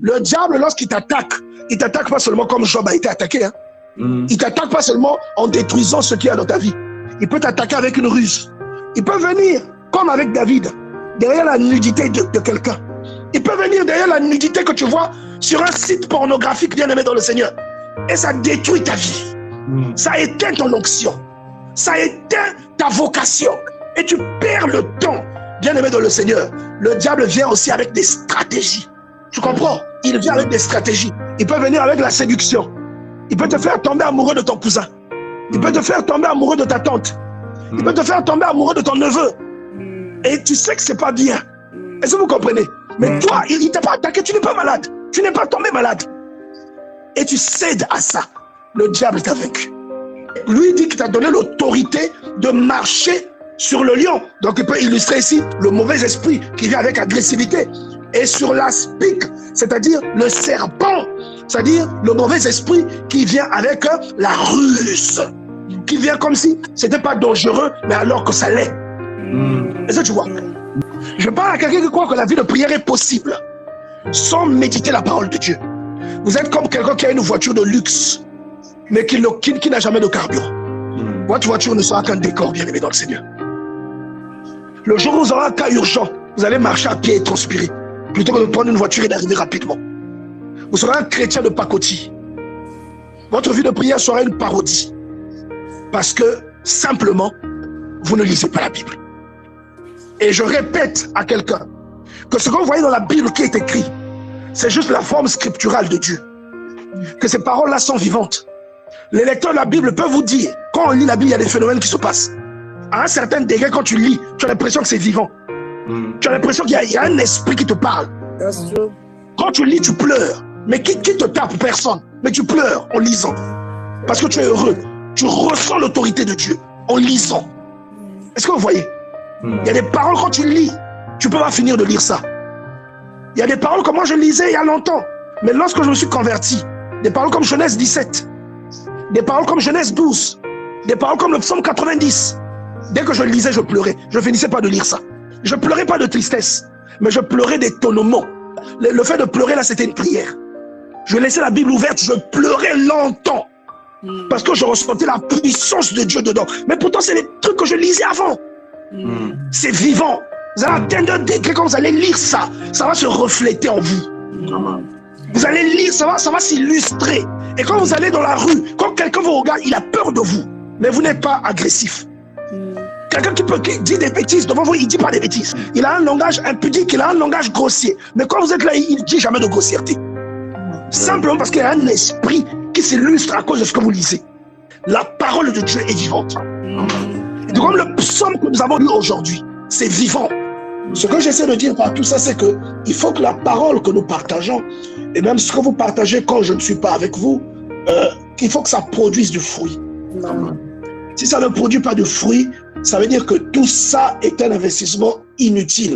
Le diable, lorsqu'il t'attaque, il t'attaque pas seulement comme Job a été attaqué. Hein. Il t'attaque pas seulement en détruisant ce qu'il y a dans ta vie. Il peut t'attaquer avec une ruse. Il peut venir, comme avec David, derrière la nudité de quelqu'un. Il peut venir derrière la nudité que tu vois sur un site pornographique bien aimé dans le Seigneur. Et ça détruit ta vie. Ça éteint ton onction. Ça éteint ta vocation. Et tu perds le temps, bien aimé dans le Seigneur. Le diable vient aussi avec des stratégies. Tu comprends? Il vient avec des stratégies. Il peut venir avec la séduction. Il peut te faire tomber amoureux de ton cousin. Il peut te faire tomber amoureux de ta tante. Il peut te faire tomber amoureux de ton neveu. Et tu sais que c'est pas bien. Est-ce que vous comprenez? Mais toi, il t'a pas attaqué, tu n'es pas malade. Tu n'es pas tombé malade. Et tu cèdes à ça. Le diable t'a vaincu. Lui dit qu'il t'a donné l'autorité de marcher sur le lion. Donc il peut illustrer ici le mauvais esprit qui vient avec agressivité. Et sur l'aspic, c'est-à-dire le serpent, c'est-à-dire le mauvais esprit qui vient avec la ruse, qui vient comme si c'était pas dangereux, mais alors que ça l'est. Est-ce que tu vois? Je parle à quelqu'un qui croit que la vie de prière est possible sans méditer la parole de Dieu. Vous êtes comme quelqu'un qui a une voiture de luxe, mais qui n'a jamais de carburant. Votre voiture ne sera qu'un décor, bien aimé dans le Seigneur. Le jour où vous aurez un cas urgent, vous allez marcher à pied et transpirer, plutôt que de prendre une voiture et d'arriver rapidement. Vous serez un chrétien de pacotille. Votre vie de prière sera une parodie. Parce que, simplement, vous ne lisez pas la Bible. Et je répète à quelqu'un que ce que vous voyez dans la Bible qui est écrit, c'est juste la forme scripturale de Dieu. Que ces paroles-là sont vivantes. Les lecteurs de la Bible peuvent vous dire, quand on lit la Bible, il y a des phénomènes qui se passent. À un certain degré, quand tu lis, tu as l'impression que c'est vivant. Tu as l'impression qu'il y a un esprit qui te parle. Quand tu lis, tu pleures. Mais qui te tape? Personne. Mais tu pleures en lisant. Parce que tu es heureux. Tu ressens l'autorité de Dieu en lisant. Est-ce que vous voyez? Il y a des paroles quand tu lis, tu ne peux pas finir de lire ça. Il y a des paroles que moi je lisais il y a longtemps. Mais lorsque je me suis converti, des paroles comme Genèse 17, des paroles comme Genèse 12, des paroles comme le psaume 90, dès que je lisais, je pleurais. Je ne finissais pas de lire ça. Je ne pleurais pas de tristesse, mais je pleurais d'étonnement. Le fait de pleurer là, c'était une prière. Je laissais la Bible ouverte, je pleurais longtemps. Parce que je ressentais la puissance de Dieu dedans. Mais pourtant, c'est les trucs que je lisais avant. C'est vivant. Vous allez atteindre un degré quand vous allez lire ça, ça va se refléter en vous. Vous allez lire, ça va s'illustrer. Et quand vous allez dans la rue, quand quelqu'un vous regarde, il a peur de vous. Mais vous n'êtes pas agressif. Quelqu'un qui dit des bêtises devant vous, il ne dit pas des bêtises. Il a un langage impudique, il a un langage grossier. Mais quand vous êtes là, il ne dit jamais de grossièreté. Simplement parce qu'il y a un esprit qui s'illustre à cause de ce que vous lisez. La parole de Dieu est vivante. Et comme le psaume que nous avons lu aujourd'hui, c'est vivant. Ce que j'essaie de dire par tout ça, c'est qu'il faut que la parole que nous partageons, et même ce que vous partagez quand je ne suis pas avec vous, il faut que ça produise du fruit. Si ça ne produit pas de fruit, ça veut dire que tout ça est un investissement inutile.